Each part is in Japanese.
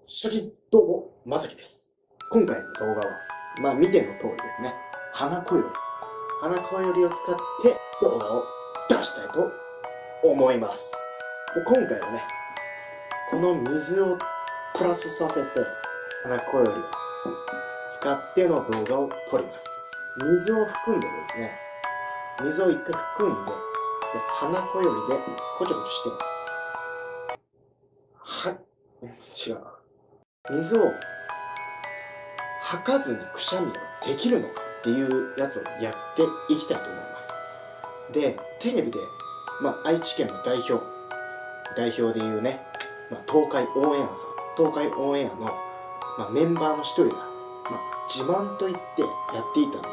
初期どうも、まさきです。今回の動画は、見ての通りですね。花こより。花こよりを使って動画を出したいと思います。今回はね、この水をプラスさせて、花こよりを使っての動画を撮ります。水を含んでですね、水を一回含んで、花こよりでこちょこちょして、違う。水を吐かずにくしゃみができるのかっていうやつをやっていきたいと思います。で、テレビで、愛知県の代表でいうね、東海オンエアさん、東海オンエアの、メンバーの一人が、自慢と言ってやっていたんで、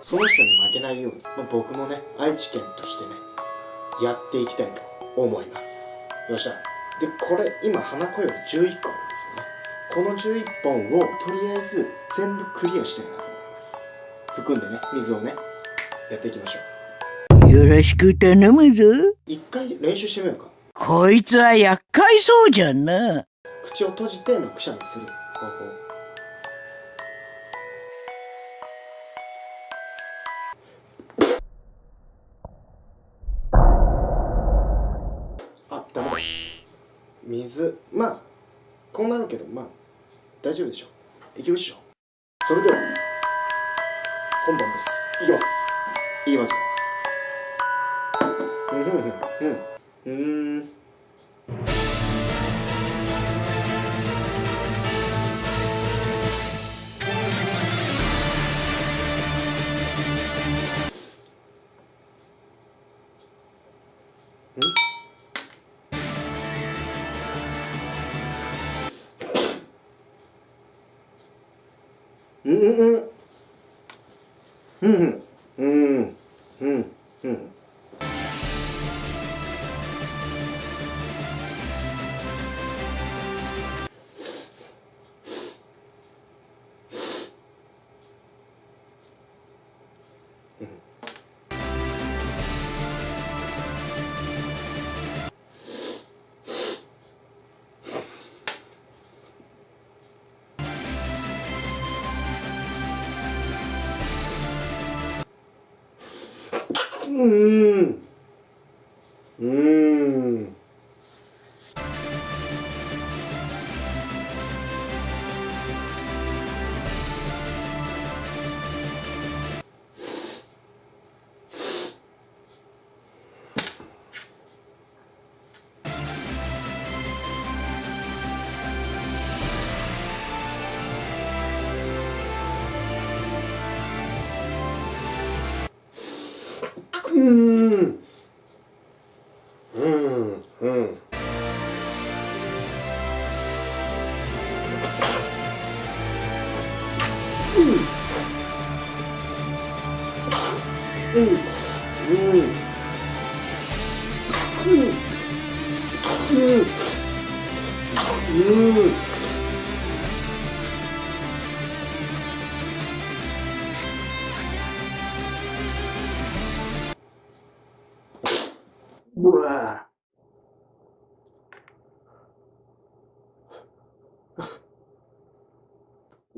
その人に負けないように、僕もね、愛知県としてね、やっていきたいと思います。よっしゃ。で、これ、今、花こより11個あるんですよね。この11本をとりあえず全部クリアしたいなと思います。含んでね、水をね、やっていきましょう。よろしく頼むぞ。一回練習してみようか。こいつは厄介そうじゃんな。口を閉じてくしゃみする方法。ダメだ。水、こうなるけど、大丈夫でしょう。いきましょう。それでは、本番です。いきます。いきますよ。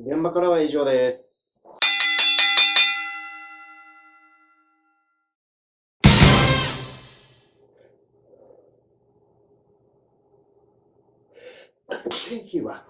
現場からは以上です。火は